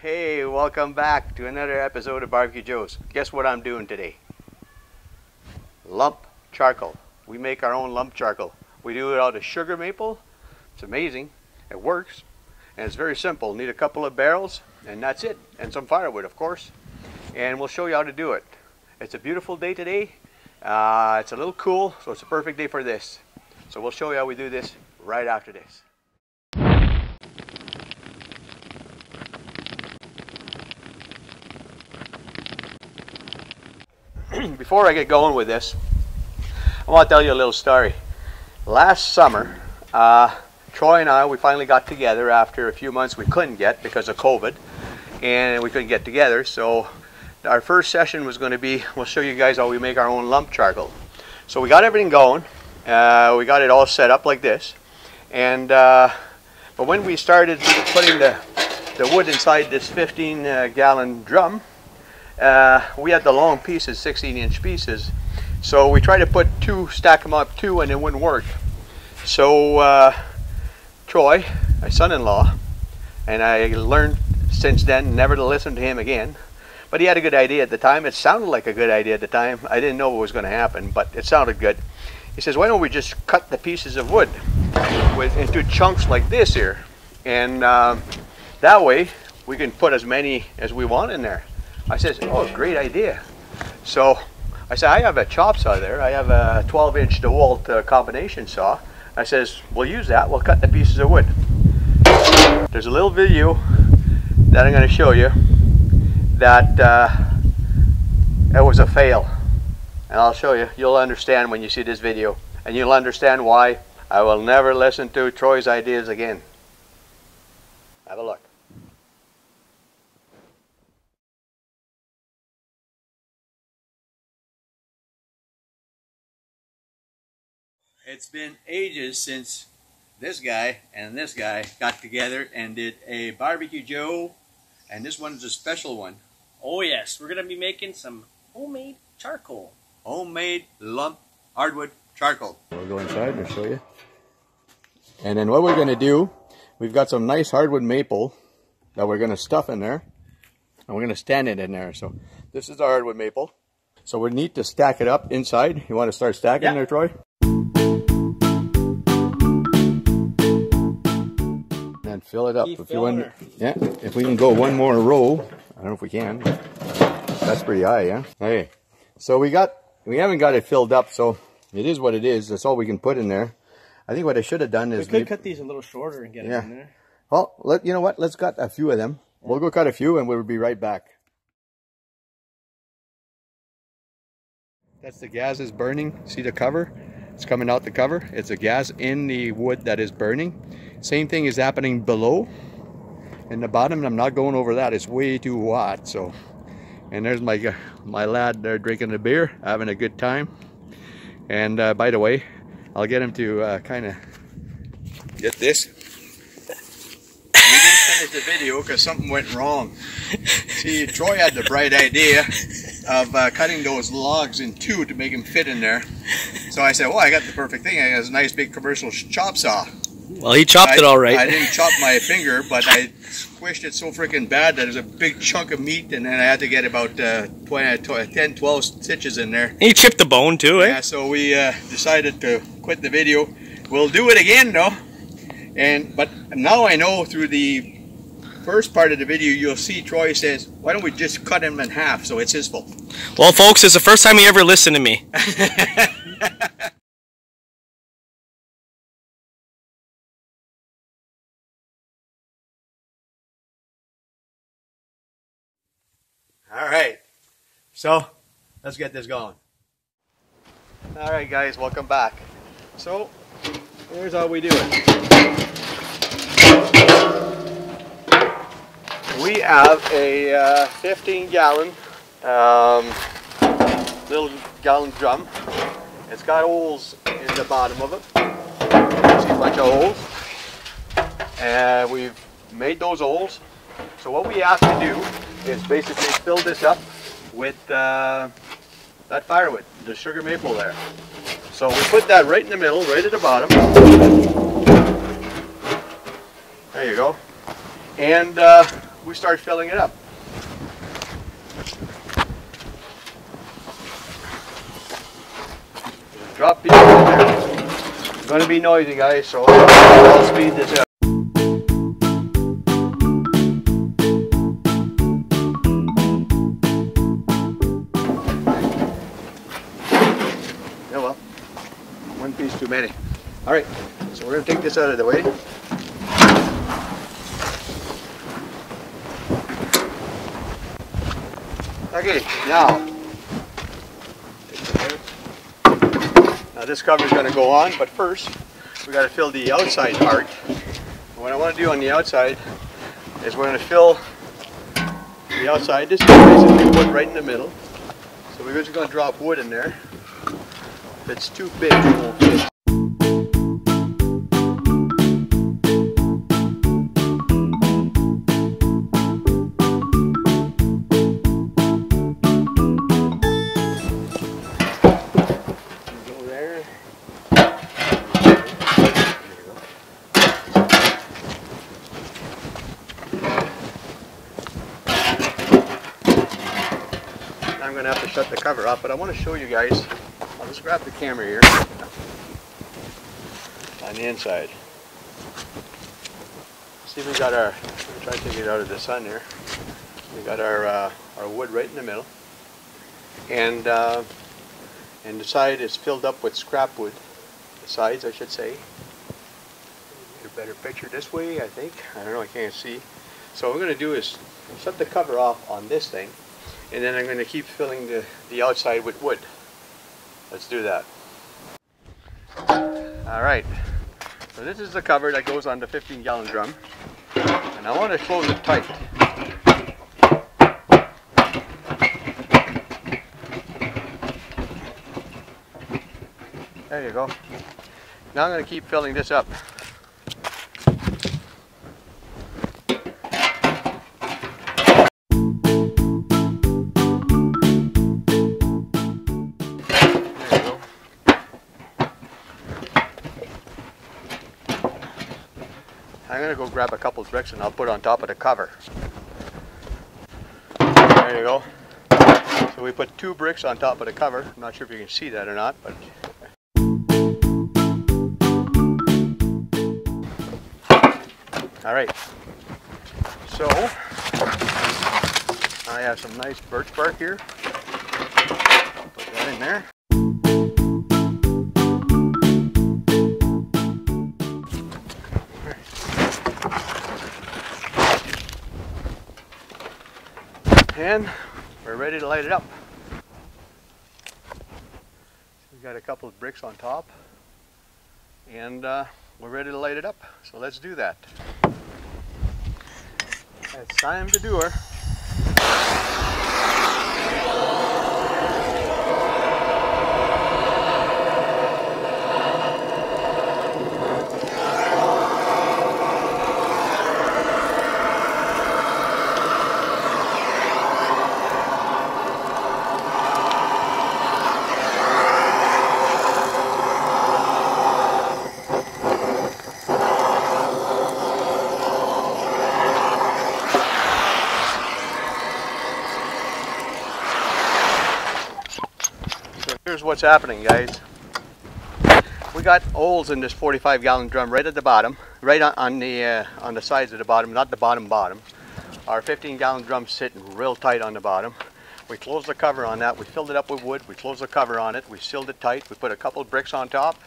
Hey, welcome back to another episode of Barbecue Joe's. Guess what I'm doing today? Lump charcoal. We make our own lump charcoal. We do it out of sugar maple. It's amazing. It works. And it's very simple. Need a couple of barrels and that's it. And some firewood, of course. And we'll show you how to do it. It's a beautiful day today. It's a little cool, so it's a perfect day for this. So we'll show you how we do this right after this. Before I get going with this, I want to tell you a little story. Last summer, Troy and I, we finally got together after a few months we couldn't get because of COVID, and we couldn't get together. So our first session was going to be, we'll show you guys how we make our own lump charcoal. So we got everything going. We got it all set up like this. And but when we started putting the wood inside this 15-gallon drum, we had the long pieces, 16-inch pieces. So we tried to stack them up two, and it wouldn't work. So Troy, my son-in-law, and I learned since then never to listen to him again. But he had a good idea at the time. It sounded like a good idea at the time. I didn't know what was going to happen, but it sounded good. He says, why don't we just cut the pieces of wood into chunks like this here? And that way we can put as many as we want in there. I says, oh, great idea. So I said, I have a chop saw there. I have a 12-inch DeWalt combination saw. I says, we'll use that. We'll cut the pieces of wood. There's a little video that I'm going to show you that it was a fail. And I'll show you. You'll understand when you see this video. And you'll understand why I will never listen to Troy's ideas again. Have a look. It's been ages since this guy and this guy got together and did a Barbecue Joe, and this one's a special one. Oh yes, we're going to be making some homemade charcoal. Homemade lump hardwood charcoal. We'll go inside and show you. And then what we're going to do, we've got some nice hardwood maple that we're going to stuff in there, and we're going to stand it in there. So this is our hardwood maple. So we need to stack it up inside. You want to start stacking there, Troy? And fill it up. If you want, yeah, if we can go one more row, I don't know if we can. That's pretty high, yeah. Okay, so we haven't got it filled up, so it is what it is. That's all we can put in there. I think what I should have done is we could cut these a little shorter and get it in there. Well, you know what? Let's cut a few of them. Yeah. We'll go cut a few, and we'll be right back. That's the gas is burning. See the cover? It's coming out the cover. It's a gas in the wood that is burning. Same thing is happening below in the bottom, and I'm not going over that. It's way too hot. So, and there's my lad there drinking a beer, having a good time. And by the way, I'll get him to kind of get this. We didn't finish the video because something went wrong. See, Troy had the bright idea of cutting those logs in two to make them fit in there. So I said, well, I got the perfect thing. I got this nice big commercial chop saw. Well, he chopped it all right. I didn't chop my finger, but I squished it so freaking bad that there's a big chunk of meat, and then I had to get about 10, 12 stitches in there. He chipped the bone too, eh? Yeah, so we decided to quit the video. We'll do it again though. But now I know through the first part of the video, you'll see Troy says, why don't we just cut him in half, so it's his fault. Well, folks, it's the first time he ever listened to me. All right, so let's get this going. All right, guys, welcome back. So here's how we do it. We have a 15-gallon little gallon drum. It's got holes in the bottom of it. See a bunch of holes. And we've made those holes. So what we have to do is basically fill this up with that firewood, the sugar maple there. So we put that right in the middle, right at the bottom. There you go. And we start filling it up. Drop these in there. It's going to be noisy, guys, so I'll speed this up. Yeah, well, one piece too many. All right, so we're going to take this out of the way. Okay, now this cover is going to go on, but first we got to fill the outside part. And what I want to do on the outside is we're going to fill the outside. This is basically wood right in the middle. So we're just going to drop wood in there. If it's too big, it won't fit. I'm going to have to shut the cover off, but I want to show you guys. I'll just grab the camera here on the inside. See, we got our, try to take it out of the sun here. We got our wood right in the middle, and the side is filled up with scrap wood. The sides, I should say. Get a better picture this way, I think. I don't know, I can't see. So what we're going to do is shut the cover off on this thing. And then I'm going to keep filling the outside with wood. Let's do that. Alright, so this is the cover that goes on the 15-gallon drum. And I want to close it tight. There you go. Now I'm going to keep filling this up. I'm going to go grab a couple bricks and I'll put on top of the cover. There you go. So we put 2 bricks on top of the cover. I'm not sure if you can see that or not, but alright. So I have some nice birch bark here. Put that in there. And we're ready to light it up. We've got a couple of bricks on top, and we're ready to light it up. So let's do that. It's time to do her. Here's what's happening, guys. We got holes in this 45-gallon drum right at the bottom, right on the sides of the bottom, not the bottom. Our 15-gallon drum's sitting real tight on the bottom. We closed the cover on that. We filled it up with wood. We closed the cover on it. We sealed it tight. We put a couple bricks on top,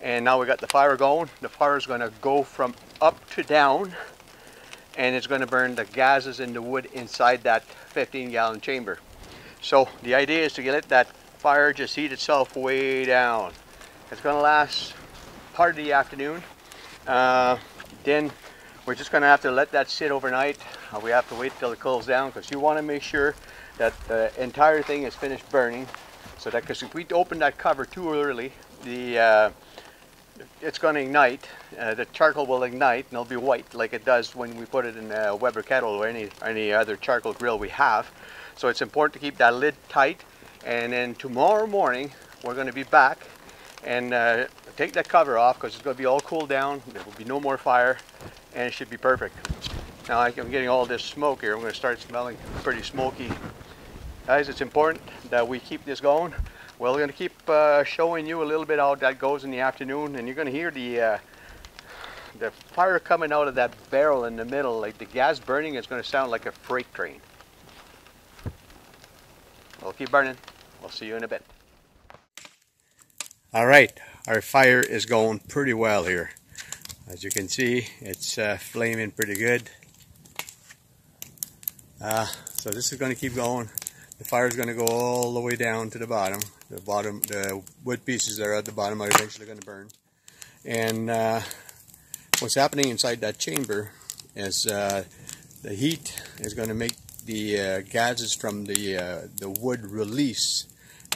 and now we got the fire going. The fire is going to go from up to down, and it's going to burn the gases in the wood inside that 15-gallon chamber. So the idea is to get that fire just heat itself way down. It's going to last part of the afternoon. Then we're just going to have to let that sit overnight. We have to wait till it cools down, because you want to make sure that the entire thing is finished burning. So that, because if we open that cover too early, it's going to ignite. The charcoal will ignite and it'll be white like it does when we put it in a Weber kettle or any other charcoal grill we have. So it's important to keep that lid tight. And then tomorrow morning we're going to be back and take that cover off, because it's going to be all cooled down. There will be no more fire, and it should be perfect. Now I'm getting all this smoke here. I'm going to start smelling pretty smoky. Guys, it's important that we keep this going. Well, we're going to keep showing you a little bit how that goes in the afternoon, and you're going to hear the fire coming out of that barrel in the middle, like the gas burning. Is going to sound like a freight train. We'll keep burning. We'll see you in a bit. All right, our fire is going pretty well here. As you can see, it's flaming pretty good. So this is going to keep going. The fire is going to go all the way down to the bottom. The wood pieces that are at the bottom are eventually going to burn. And what's happening inside that chamber is the heat is going to make the gases from the wood release,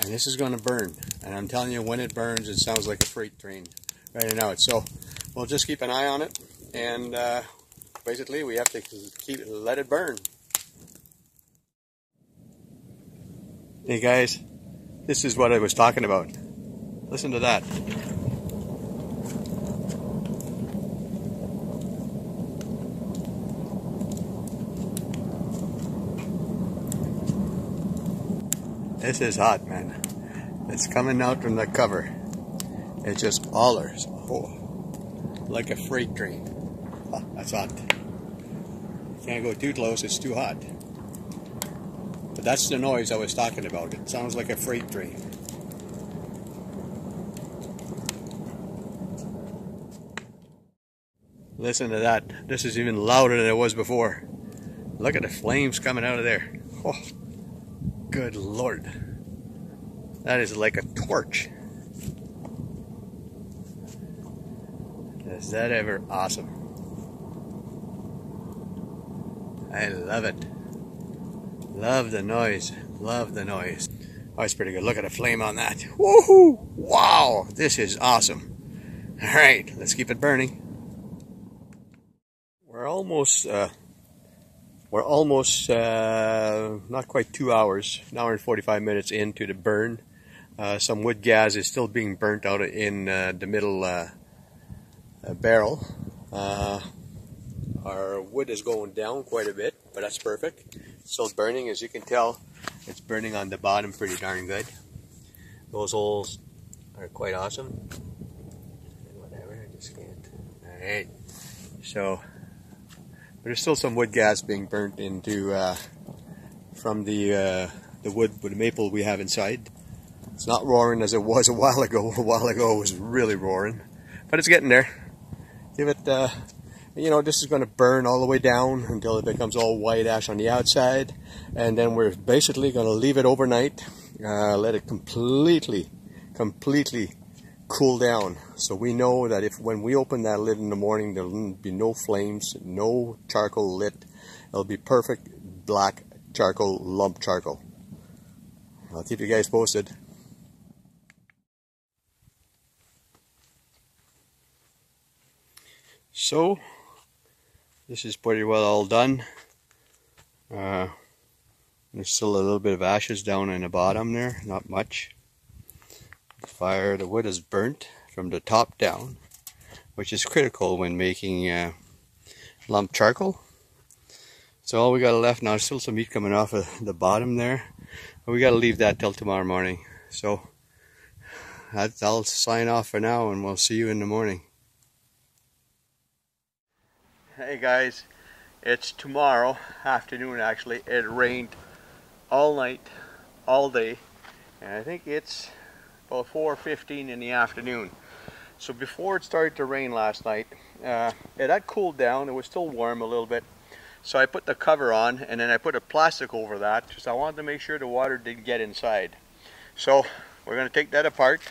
and this is going to burn. And I'm telling you, when it burns, it sounds like a freight train right now. So we'll just keep an eye on it, and basically we have to let it burn. Hey guys, this is what I was talking about. Listen to that. This is hot, man. It's coming out from the cover. It just hollers. Oh, like a freight train. Oh, that's hot. You can't go too close, it's too hot. But that's the noise I was talking about. It sounds like a freight train. Listen to that. This is even louder than it was before. Look at the flames coming out of there. Oh, good Lord. That is like a torch. Is that ever awesome? I love it. Love the noise. Love the noise. Oh, it's pretty good. Look at the flame on that. Woohoo! Wow! This is awesome. Alright, let's keep it burning. We're almost not quite 2 hours, an hour and 45 minutes into the burn. Some wood gas is still being burnt out in the middle barrel. Our wood is going down quite a bit, but that's perfect. It's still burning, as you can tell. It's burning on the bottom pretty darn good. Those holes are quite awesome. And whatever, I just can't. Alright. So, there's still some wood gas being burnt into from the wood with the maple we have inside. It's not roaring as it was a while ago. A while ago it was really roaring, but it's getting there. Give it, you know, this is going to burn all the way down until it becomes all white ash on the outside, and then we're basically going to leave it overnight, let it completely cool down, so we know that if when we open that lid in the morning, there'll be no flames, no charcoal lit. It'll be perfect black charcoal, lump charcoal. I'll keep you guys posted. So this is pretty well all done. There's still a little bit of ashes down in the bottom there, not much. The wood is burnt from the top down, which is critical when making lump charcoal. So all we got left now is still some heat coming off of the bottom there, but we got to leave that till tomorrow morning. So I'll sign off for now, and we'll see you in the morning. Hey guys, it's tomorrow afternoon actually. It rained all night, all day, and I think it's about 4:15 in the afternoon. So before it started to rain last night, it had cooled down. It was still warm a little bit. So I put the cover on, and then I put a plastic over that because I wanted to make sure the water didn't get inside. So we're going to take that apart,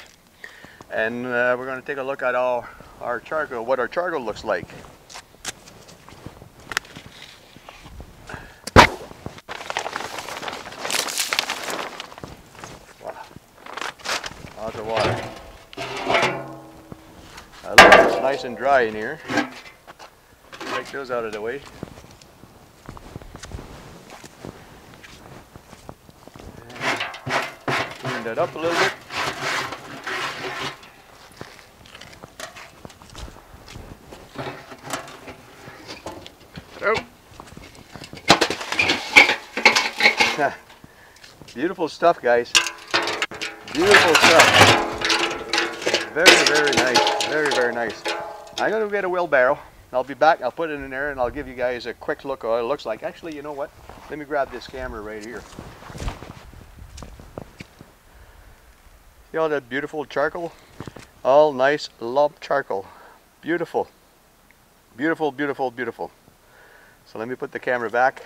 and we're going to take a look at our charcoal, what our charcoal looks like. Lots of water. Look, it's nice and dry in here. Take those out of the way. Clean that up a little bit. So, Beautiful stuff, guys. Beautiful stuff. Very, very nice. Very, very nice. I'm going to get a wheelbarrow. I'll be back. I'll put it in there and I'll give you guys a quick look at what it looks like. Actually, you know what? Let me grab this camera right here. See all that beautiful charcoal? All nice lump charcoal. Beautiful. Beautiful, beautiful, beautiful. So let me put the camera back.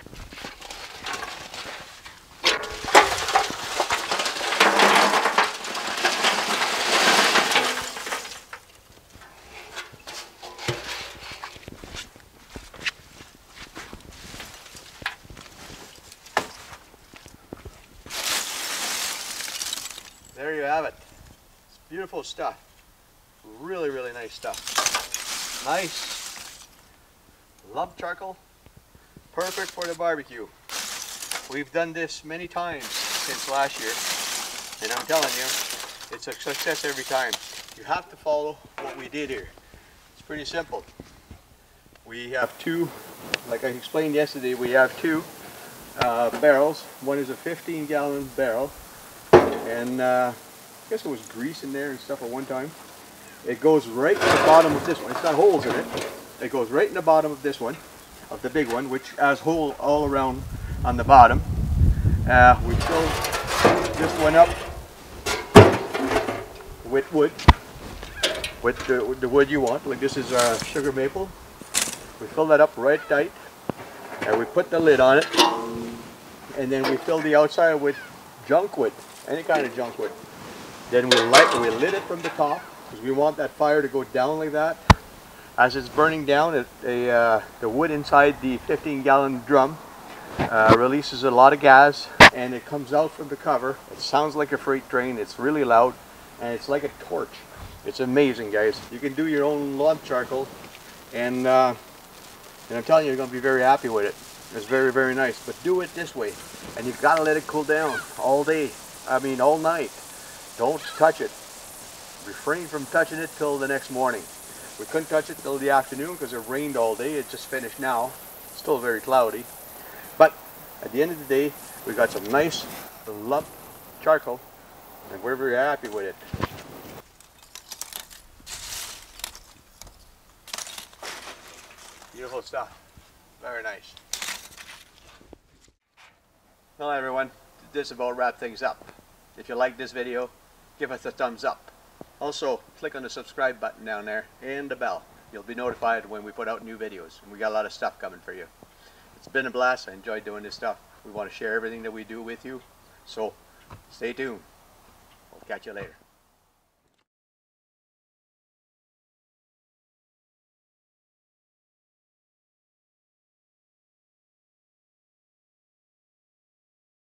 There you have it. It's beautiful stuff. Really, really nice stuff. Nice lump charcoal. Perfect for the barbecue. We've done this many times since last year, and I'm telling you, it's a success every time. You have to follow what we did here. It's pretty simple. We have two, like I explained yesterday, we have two barrels. One is a 15-gallon barrel, and I guess there was grease in there and stuff at one time. It goes right in the bottom of this one. It's got holes in it. It goes right in the bottom of this one, of the big one, which has holes all around on the bottom. We fill this one up with wood, with the wood you want. Like this is sugar maple. We fill that up right tight, and we put the lid on it, and then we fill the outside with junk wood, any kind of junk wood. Then we lit it from the top, because we want that fire to go down like that. As it's burning down, the wood inside the 15-gallon drum releases a lot of gas, and it comes out from the cover. It sounds like a freight train. It's really loud, and it's like a torch. It's amazing, guys. You can do your own lump charcoal, and I'm telling you, you're going to be very happy with it. It's very, very nice. But do it this way, and you've got to let it cool down all day. I mean, all night. Don't touch it. Refrain from touching it till the next morning. We couldn't touch it till the afternoon because it rained all day. It just finished now. It's still very cloudy. But at the end of the day, we got some nice lump charcoal, and we're very happy with it. Beautiful stuff. Very nice. Well, everyone, this about wrap things up. If you like this video, give us a thumbs up. Also, click on the subscribe button down there and the bell. You'll be notified when we put out new videos, and we got a lot of stuff coming for you. It's been a blast. I enjoyed doing this stuff. We want to share everything that we do with you, so stay tuned. We'll catch you later.